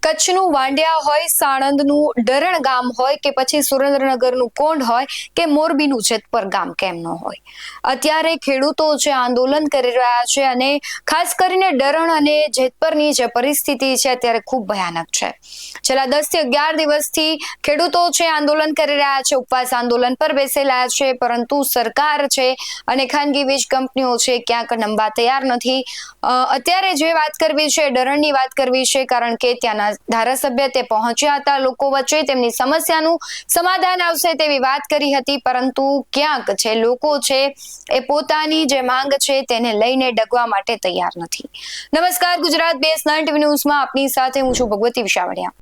કચ્છનું વાંડિયા હોય, સાણંદનું ડરણ ગામ હોય કે પછી સુરેન્દ્રનગરનું કોંઢ હોય કે મોરબીનું જેતપર ગામ કેમ ન હોય, અત્યારે ખેડૂતો જે આંદોલન કરી રહ્યા છે અને ખાસ કરીને ડરણ અને જેતપરની જે પરિસ્થિતિ છે અત્યારે ખૂબ ભયાનક છે। છેલ્લા 10 થી 11 દિવસથી ખેડૂતો છે આંદોલન કરી રહ્યા છે, ઉપવાસ આંદોલન પર બેસેલા છે, પરંતુ સરકાર છે અને ખાનગી વીજ કંપનીઓ છે ક્યાંક નમવા તૈયાર નથી। અત્યારે જે વાત કરવી છે ડરણની વાત કરવી છે, કારણ કે ત્યાંના ધારાસભ્ય તે પહોંચ્યા હતા, લોકો વચ્ચે તેમની સમસ્યાનું સમાધાન આવશે તેવી વાત કરી હતી, પરંતુ ક્યાંક છે લોકો છે એ પોતાની જે માંગ છે તેને લઈને ડગવા માટે તૈયાર નથી। નમસ્કાર, ગુજરાત BS9 TV ન્યૂઝમાં આપની સાથે હું છું ભગવતી વિશાવડિયા।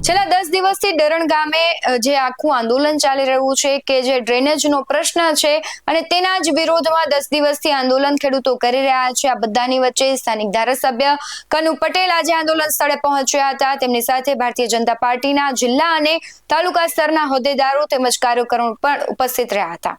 છેલ્લા 10 દિવસથી ડરણ ગામે જે આખું આંદોલન ચાલી રહ્યું છે કે જે ડ્રેનેજનો પ્રશ્ન છે અને તેના જ વિરોધમાં 10 દિવસથી આંદોલન ખેડૂતો કરી રહ્યા છે। આ બધાની વચ્ચે સ્થાનિક ધારાસભ્ય કનુ પટેલ આજે આંદોલન સ્થળે પહોંચ્યા હતા। તેમની સાથે ભારતીય જનતા પાર્ટીના જિલ્લા અને તાલુકા સ્તરના હોદ્દેદારો તેમજ કાર્યકરો પણ ઉપસ્થિત રહ્યા હતા।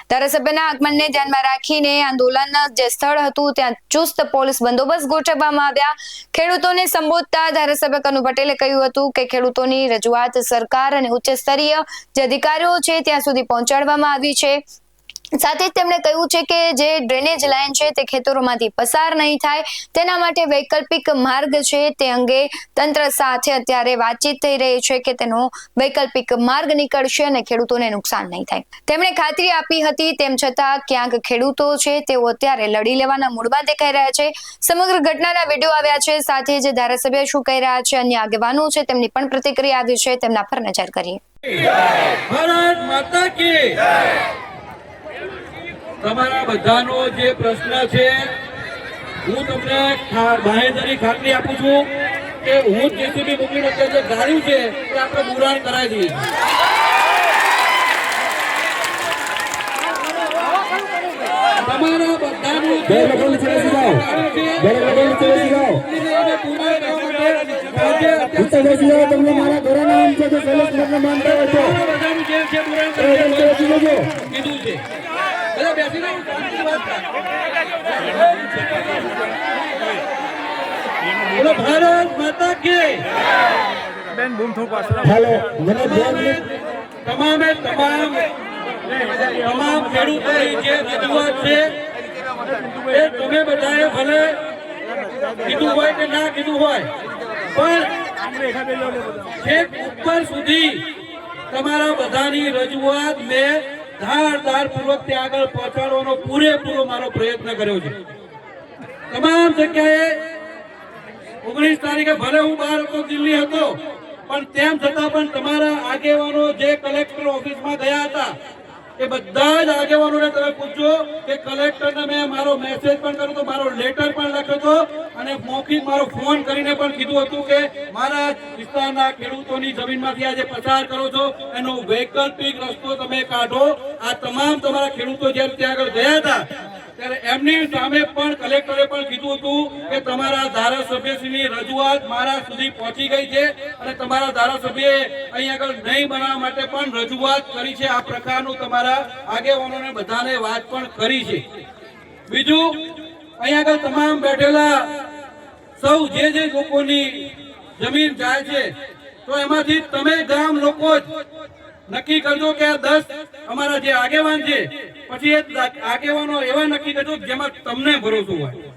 ધારાસભ્યના આગમનને ધ્યાનમાં રાખીને આંદોલન જે સ્થળ હતું ત્યાં ચુસ્ત પોલીસ બંદોબસ્ત ગોઠવવામાં આવ્યા। ખેડૂતોને સંબોધતા ધારાસભ્ય કનુ પટેલે કહ્યું હતું કે ખેડૂતોની રજૂઆત સરકાર અને ઉચ્ચ સ્તરીય જે અધિકારીઓ છે ત્યાં સુધી પહોંચાડવામાં આવી છે। સાથે જ તેમણે કહ્યું છે કે જે ડ્રેનેજ લાઇન છે તે ખેતરોમાંથી પસાર નહીં થાય તેના માટે વૈકલ્પિક માર્ગ છે તે અંગે તંત્ર સાથે અત્યારે વાતચીત થઈ રહી છે કે તેનો વૈકલ્પિક માર્ગ નીકળશે અને ખેડૂતોને નુકસાન નહીં થાય। તેમણે ખાતરી આપી હતી, તેમ છતાં ક્યાંક ખેડૂતો છે તેઓ અત્યારે લડી લેવાના મૂડમાં દેખાઈ રહ્યા છે। સમગ્ર ઘટનાના વિડીયો આવ્યા છે, સાથે જ ધારાસભ્ય શું કહી રહ્યા છે, અન્ય આગેવાનો છે તેમની પણ પ્રતિક્રિયા આવી છે, તેમના પર નજર કરીએ। ભારત માતા કી જય। તમારા બધાનો જે પ્રશ્ન છે હું તમને બાહેધરી ખાતરી આપું છું કે હું જેસીબી મોકલીને જે ગાળ્યું છે એ આપણે પુરાણ કરાવી દઈએ। તમારા બધાનું તમને મારા ઘરના નામ છે કે સેલેક્ટ માનતા હોય તો બધાનું જે છે પુરાણ કીધું છે। બોલો ભારત માતા કી બેન બૂમ થો પાછળ હેલો મને તમામ ખેડૂતોની જે રજૂઆત છે એ તમે બધાએ ભલે કીધું હોય કે ના કીધું હોય, પણ છેક ઉપર સુધી તમારા બધાની રજૂઆત મેં ધારદાર પૂર્વક ત્યાં આગળ પહોંચાડવાનો પૂરેપૂરો મારો પ્રયત્ન કર્યો છે। તમામ જગ્યાએ 19 તારીખે ભલે હું બહાર હતો, દિલ્હી હતો, પણ તેમ છતાં પણ તમારા આગેવાનો જે કલેક્ટર ઓફિસમાં ગયા હતા એ બધા જ આગેવાનોને તમે પૂછજો કે કલેક્ટરને મેં મારો મેસેજ પણ કર્યો હતો, મારો લેટર પણ લખ્યો હતો અને મૌખિક મારો ફોન કરીને પણ કીધું હતું કે મારા વિસ્તારના ખેડૂતોની જમીનમાંથી આજે પસાર કરો છો એનો વૈકલ્પિક રસ્તો તમે કાઢો। આ તમામ તમારા ખેડૂતો જ્યારે ત્યાં આગળ ગયા હતા ત્યારે એમની સામે પણ કલેક્ટરે પણ કીધું હતું કે તમારા ધારાસભ્યશ્રીની રજૂઆત મારા સુધી પહોંચી ગઈ છે અને તમારા ધારાસભ્યએ અહીં આગળ નહીં બનાવવા માટે પણ રજૂઆત કરી છે। આ પ્રકારનું તમારા આગેવાનોને બધાને વાત પણ કરી છે। બીજું, અહીં આગળ તમામ બેઠેલા સૌ જે લોકોની જમીન જાય છે તો એમાંથી તમે ગામ લોકો જ નક્કી કરજો કે આ 10 અમારા જે આગેવાન છે, પછી એ આગેવાનો એવા નક્કી કરજો જેમાં તમને ભરોસો હોય।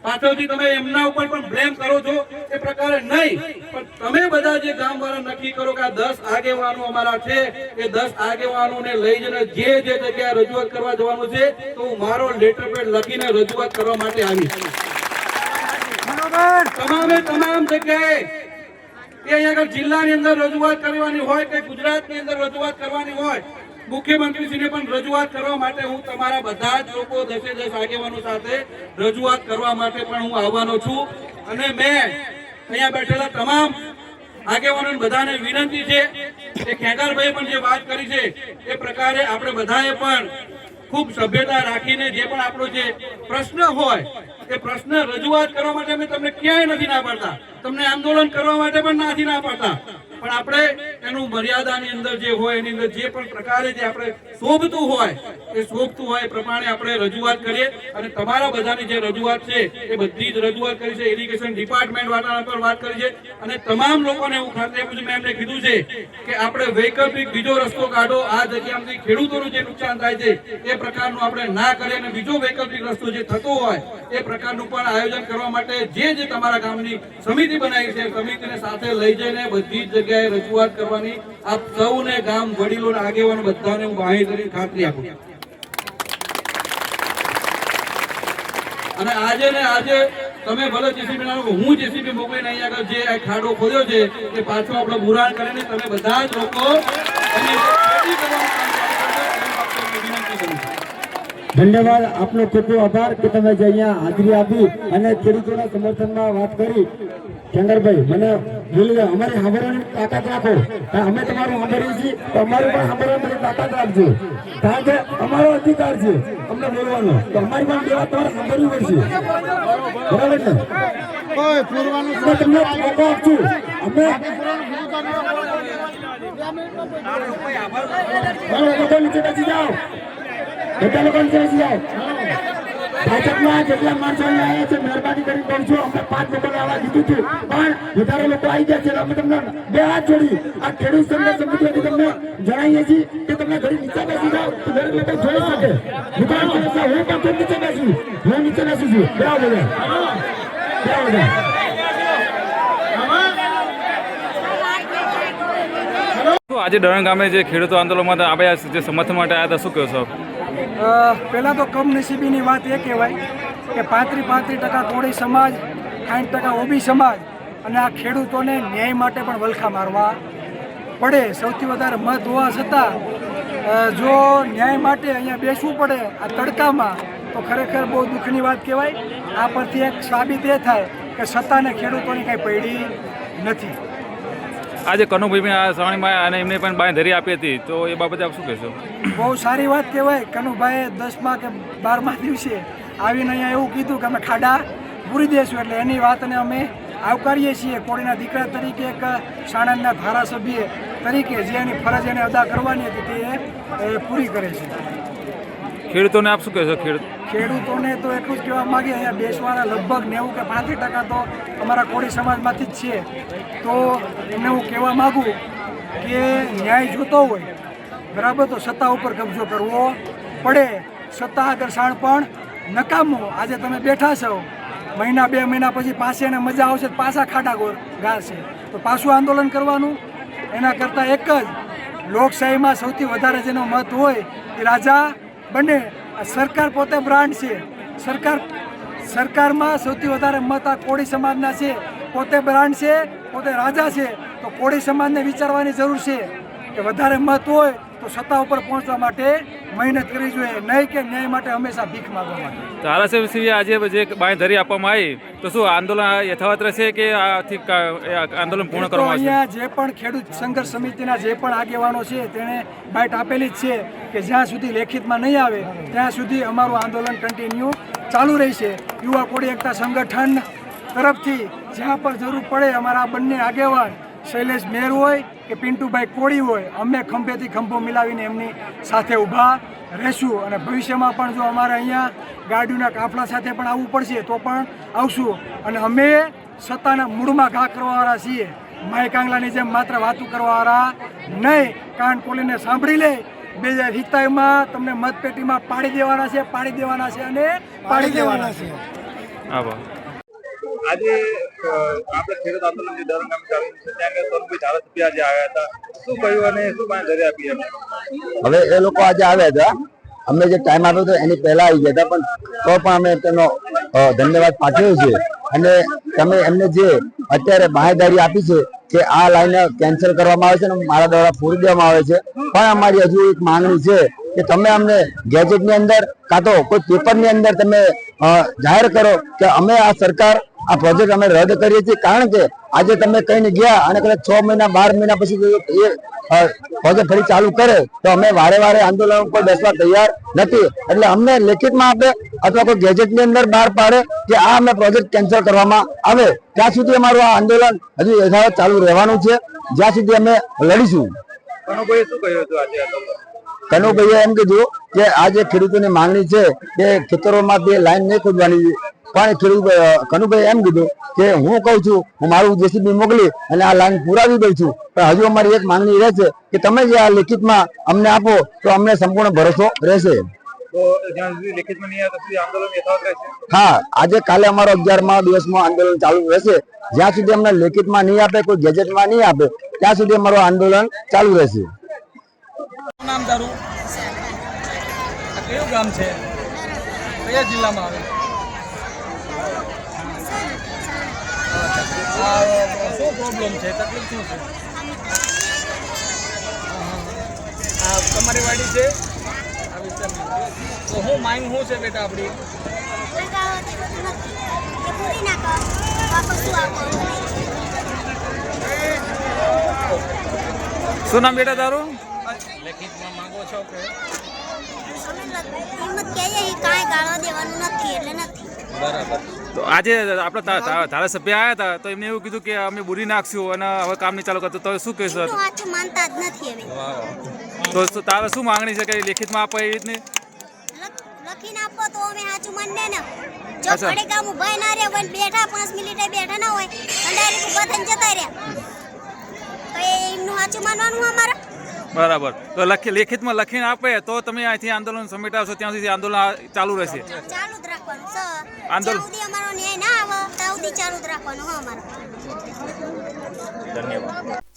પાછળથી તમે એમના ઉપર પણ બ્લેમ કરો છો એ પ્રકારે નહીં, પણ તમે બધા જે ગામવાળા નક્કી કરો કે આ 10 આગેવાનો અમારા છે, એ 10 આગેવાનોને લઈ જઈને જે જગ્યાએ રજૂઆત કરવા જવાનું છે તો હું મારો લેટર પેડ લખીને રજૂઆત કરવા માટે આવીશ। તમામ જગ્યાએ કે અહીંયા આગળ જિલ્લાની અંદર રજૂઆત કરવાની હોય કે ગુજરાતની અંદર રજૂઆત કરવાની હોય, મુખ્યમંત્રીશ્રીને પણ રજૂઆત કરવા માટે હું તમારા બધા જ લોકો 10 આગેવાનો સાથે રજૂઆત કરવા માટે પણ હું આવવાનો છું। અને મેં અહીંયા બેઠેલા તમામ આગેવાનોને બધાને વિનંતી છે કે ખેગારભાઈ પણ જે વાત કરી છે એ પ્રકારે આપણે બધાએ પણ ખૂબ સભ્યતા રાખીને જે પણ આપણો જે પ્રશ્ન હોય એ પ્રશ્ન રજૂઆત કરવા માટે અમે તમને ક્યાંય નથી ના પાડતા, તમને આંદોલન કરવા માટે પણ નથી ના પાડતા, પણ આપણે એનું મર્યાદાની અંદર જે હોય એની અંદર જે પણ પ્રકારે જે આપણે શોભતું હોય એ પ્રમાણે આપણે રજૂઆત કરીએ અને તમારા બધાની જે રજૂઆત છે એ બધી જ રજૂઆત કરી છે. ઇરિગેશન ડિપાર્ટમેન્ટ વાળાના પર વાત કરી છે અને તમામ લોકોને હું ખાતરી આપું છું, મેં એમને કીધું છે કે આપણે વૈકલ્પિક બીજો રસ્તો કાઢો. આ જગ્યામાંથી ખેડૂતોનું જે નુકસાન થાય છે એ પ્રકારનું આપણે ના કરીએ અને બીજો વૈકલ્પિક રસ્તો જે થતો હોય એ પ્રકારનું પણ આયોજન કરવા માટે જે તમારા ગામની સમિતિ બનાવી છે સમિતિને સાથે લઈ જઈને બધી જ જગ્યાએ રજૂઆત કરવાની આપ સૌને ગામ વડીલો આગેવાનો બધાને હું બાંહેધરી ખાતરી આપું છું. અને આજે તમે ભલે જેસીબી ના લોકો, હું જેસીબી મોકલીને અહીંયા આગળ જે ખાડો ખોદ્યો છે એ પાછો આપણો બુરાણ કરીને તમે બધા જ લોકો ખેતી કરવાનું કામ ચાલુ કરજો. વિનંતી કરું છું. ધન્યવાદ, આપનો ખૂબ ખૂબ આભાર કે તમે જે અહીંયા હાજરી આપી અને ખેડૂતોના સમર્થનમાં વાત કરી. શંકરભાઈ, મને ભૂલી ગયા, અમારી સાંભળવાની તાકાત રાખો. અમે તમારું સાંભળીએ છીએ તો અમારું પણ સાંભળવાની તાકાત રાખજો, કારણ કે અમારો અધિકાર છે અમને બોલવાનો. તો અમારી પણ બે વાત તમારે સાંભળવી પડશે, બરાબર ને? અમે તમને મોકો આપશું. અમે બધા નીચે બેસી જાઓ, બધા લોકો નીચે બેસી જાઓ. ભાજપના જેટલા માણસો આવ્યા છે મહેરબાની કરી પહોંચો. અમે 5 લોકોને આવવા દીધું હતું પણ વધારે લોકો આવી ગયા છે. અમે તમને બે હાથ જોડી આ ખેડૂત સંઘર્ષ સમિતિથી તમને જણાવીએ છીએ કે તમે ઘરે નીચે બેસી જાઓ તો દરેક લોકો જોઈ શકે. હું પણ નીચે બેસું, હું નીચે બેસું છું. બરાબર આજે ડરણ ગામે જે ખેડૂતો આંદોલનમાં આવ્યા જે સમર્થન માટે આવ્યા હતા, શું કહો છો? પહેલાં તો કમનસીબીની વાત એ કહેવાય કે 35% કોળી સમાજ, 60% ઓબી સમાજ અને આ ખેડૂતોને ન્યાય માટે પણ વલખા મારવા પડે. સૌથી વધારે મત હોવા છતાં જો ન્યાય માટે અહીંયા બેસવું પડે આ તડકામાં તો ખરેખર બહુ દુઃખની વાત કહેવાય. આ પરથી એક સાબિત એ થાય કે સત્તાને ખેડૂતોની કાંઈ પડી નથી. આજે કનુભાઈ આ સવાણીમાં અને એમને પણ બાંહેધરી આપી હતી, તો એ બાબતે આપ શું કહેશો? બહુ સારી વાત કહેવાય. કનુભાઈએ 10મા કે 12મા દિવસે આવીને અહીંયા એવું કીધું કે અમે ખાડા પૂરી દઈશું, એટલે એની વાતને અમે આવકારીએ છીએ. કોળીના દીકરા તરીકે, એક સાણંદના ધારાસભ્ય તરીકે જે એની ફરજ એને અદા કરવાની હતી તે પૂરી કરે છે. ખેડૂતોને આપ શું કહેશો? ખેડૂતોને તો એટલું જ કહેવા માગીએ, અહીંયા બેસવાના લગભગ 90 કે 35% તો અમારા કોળી સમાજમાંથી જ છે. તો એમને હું કહેવા માગું કે ન્યાય જોતો હોય બરાબર તો સત્તા ઉપર કબજો કરવો પડે. સત્તા આગળ સાણ પણ નકામો. આજે તમે બેઠા છો, મહિના 2 મહિના પછી પાસે એને મજા આવશે પાછા ખાડા ગાળશે તો પાછું આંદોલન કરવાનું. એના કરતાં એક જ લોકશાહીમાં સૌથી વધારે જેનો મત હોય એ રાજા બને. આ સરકાર પોતે બ્રાન્ડ છે. સરકારમાં સૌથી વધારે મત આ કોળી સમાજના છે. પોતે બ્રાન્ડ છે, પોતે રાજા છે. તો કોળી સમાજને વિચારવાની જરૂર છે કે વધારે મત હોય તો સત્તા ઉપર પહોંચવા માટે મહેનત કરવી જોઈએ, નહીં કે ન્યાય માટે હંમેશા ભીખ માગવા માટે. ધારાસભ્ય આજે જે બાંહેધરી આપવામાં આવી તો શું આંદોલન યથાવત રહેશે કે આથી આંદોલન પૂર્ણ કરવામાં આવશે? અહીંયા જે પણ ખેડૂત સંઘર્ષ સમિતિના જે પણ આગેવાનો છે તેણે બાઇટ આપેલી જ છે કે જ્યાં સુધી લેખિતમાં નહીં આવે ત્યાં સુધી અમારું આંદોલન કન્ટિન્યુ ચાલુ રહેશે. યુવા કોળી એકતા સંગઠન તરફથી જ્યાં પણ જરૂર પડે અમારા બંને આગેવાન શૈલેષ મેર હોય કે પિન્ટુભાઈ કોળી હોય, અમે ખંભેથી ખંભો મિલાવીને એમની સાથે ઊભા રહેશું. અને ભવિષ્યમાં પણ જો અમારે અહીંયા ગાડીઓના કાફલા સાથે પણ આવવું પડશે તો પણ આવશું. અને અમે સત્તાના મૂળમાં ઘા કરવાવાળા છીએ, માય કાંગલાની જેમ માત્ર વાતું કરવાવાળા નહીં. કાન ખોલીને સાંભળી લે. 2027માં તમને મતપેટીમાં પાડી દેવાના છે, પાડી દેવાના છે અને પાડી દેવાના છે. આભાર. આજે આપણે ખેડૂત આંદોલન જે ડરણ ગામે ચાલુ છે ત્યાં સોનભાઈ ધારાસભ્ય આજે આવ્યા હતા, શું કહ્યું અને શું બાંહેધરી આપી એમને? હવે એ લોકો આજે આવ્યા હતા, અમને જે ટાઈમ આપ્યો હતો એની પહેલા આવી ગયા હતા, પણ તો પણ અમે તેમનો ધન્યવાદ પાઠવ્યો છે. અને તમે એમને જે અત્યારે બાંહેધરી આપી છે કે આ લાઈન કેન્સલ કરવામાં આવે છે અને મારા દ્વારા પૂરી દેવામાં આવે છે, પણ અમારી હજુ એક માંગણી છે કે તમે અમને ગેજેટની અંદર કાં તો કોઈ પેપરની અંદર તમે જાહેર કરો કે અમે આ સરકાર આ પ્રોજેક્ટ અમે રદ કરીએ છીએ, કારણ કે આજે તમે કહીને ગયા અને કદાચ 6 મહિના 12 મહિના પછી એ પ્રોજેક્ટ ફરી ચાલુ કરે તો અમે વારે વારે આંદોલન ઉપર બેસવા તૈયાર નથી. એટલે અમને લેખિતમાં આપે અથવા કોઈ ગેજેટની અંદર બહાર પાડે કે આ અમે પ્રોજેક્ટ કેન્સલ કરવામાં આવે, ત્યાં સુધી અમારું આ આંદોલન હજુ યથાવત ચાલુ રહેવાનું છે, જ્યાં સુધી અમે લડીશું. કનુભાઈએ શું કહ્યું હતું આજે આંદોલન? કનુભાઈએ એમ કીધું કે આ જે ખેડૂતોની માંગણી છે કે ખેતરોમાં તે લાઈન નહીં ખોદવાની, પણ કનુભાઈ એમ કીધું કે હું કહું છું હું મારું જેસીબી મોકલી અને આ લાઈન પુરાવી દઉં છું, પણ હજુ અમારી એક માંગણી રહેશે કે તમે જે આ લેખિતમાં અમને આપો તો અમને સંપૂર્ણ ભરોસો રહેશે. તો જ્યાં સુધી લેખિતમાં નહીં આવે ત્યાં સુધી આંદોલન યથાવત રહેશે? હા, આજે કાલે અમારો 11મા દિવસમાં આંદોલન ચાલુ રહેશે, જ્યાં સુધી અમને લેખિતમાં નહીં આપે, કોઈ ગેજેટમાં નહીં આપે, ત્યાં સુધી અમારું આંદોલન ચાલુ રહેશે. નામ તારું? આ કયું ગામ છે? કયા જિલ્લામાં આવે? શું પ્રોબ્લેમ છે? તકલીફ શું છે? આ તમારી વાડી છે આ વિસ્તારની? તો હું માંગ શું છે બેટા આપણી? શું નામ બેટા તારું? લેખિતમાં માંગો છો કે? બરાબર. તો આજે આપણા ધારાસભ્ય આવ્યા હતા તો એમને એવું કીધું કે અમે બુરી નાખશું અને હવે કામ નહીં ચાલુ કરતું, તો શું કહેશો? માનતા જ નથી હવે. તો તારે શું માંગણી છે કે લેખિતમાં આપો એવી રીતની? લખીને આપો તો અમે સાચું માન દે ને. જો ઘડી કામ ઉભા ના રહે હોય, બેઠા 5 મિનિટે બેઠા ના હોય અને ડાયરેક્ટ ઉભા થઈને જતા રહ્યા, તો એમનું સાચું માનવાનું અમારે. બરાબર. તો લેખિતમાં લખીને આપે તો તમે અહીંથી આંદોલન સમેટાવશો, ત્યાં સુધી આંદોલન ચાલુ રહેશે? ચાલુ જ રાખવાનું સર. આંદોલન જ્યાં સુધી અમારો ન્યાય ના આવે ત્યાં સુધી ચાલુ જ રાખવાનું હો અમારે.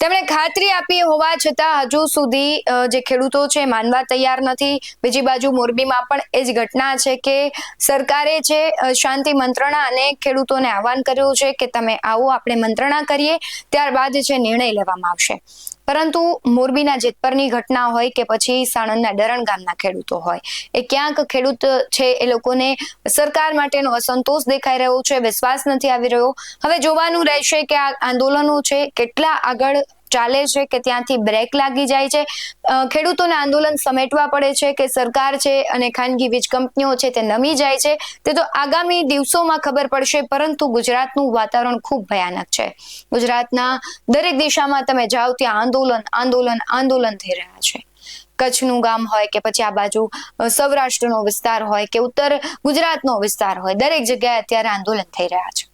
તેમણે ખાતરી આપી હોવા છતાં હજુ સુધી જે ખેડૂતો છે માનવા તૈયાર નથી. બીજી બાજુ મોરબીમાં પણ એ જ ઘટના છે કે સરકારે છે શાંતિ મંત્રણા અને ખેડૂતોને આહવાન કર્યું છે કે તમે આવો, આપણે મંત્રણા કરીએ, ત્યારબાદ છે નિર્ણય લેવામાં આવશે. પરંતુ મોરબીના જેતપરની ઘટના હોય કે પછી સાણંદના ડરણ ગામના ખેડૂતો હોય, એ ક્યાંક ખેડૂત છે એ લોકોને સરકાર માટેનો અસંતોષ દેખાઈ રહ્યો છે, વિશ્વાસ નથી આવી રહ્યો. હવે જોવાનું રહેશે કે આ આંદોલનો છે કેટલા આગળ ચાલે છે કે ત્યાંથી બ્રેક લાગી જાય છે, ખેડૂતોને આંદોલન સમેટવા પડે છે કે સરકાર છે અને ખાનગી વીજ કંપનીઓ છે તે નમી જાય છે, તે તો આગામી દિવસોમાં ખબર પડશે. પરંતુ ગુજરાતનું વાતાવરણ ખૂબ ભયાનક છે. ગુજરાતના દરેક દિશામાં તમે જાઓ ત્યાં આંદોલન આંદોલન આંદોલન થઈ રહ્યા છે. કચ્છનું ગામ હોય કે પછી આ બાજુ સૌરાષ્ટ્રનો વિસ્તાર હોય કે ઉત્તર ગુજરાતનો વિસ્તાર હોય, દરેક જગ્યાએ અત્યારે આંદોલન થઈ રહ્યા છે.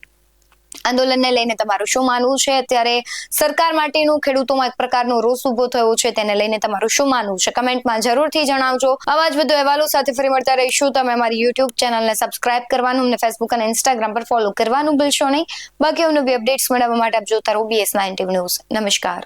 આંદોલનને લઈને તમારું શું માનવું છે? અત્યારે સરકાર માટેનું ખેડૂતોમાં એક પ્રકારનો રોષ ઉભો થયો છે, તેને લઈને તમારું શું માનવું છે? કમેન્ટમાં જરૂરથી જણાવજો. આવા જ વધુ અહેવાલો સાથે ફરી મળતા રહીશું. તમે અમારી યુટ્યુબ ચેનલને સબસ્ક્રાઇબ કરવાનું અને ફેસબુક અને ઇન્સ્ટાગ્રામ પર ફોલો કરવાનું ભૂલશો નહીં. બાકી નવી અપડેટ્સ મેળવવા માટે આપ જોતા રહો BS9 ન્યૂઝ. નમસ્કાર.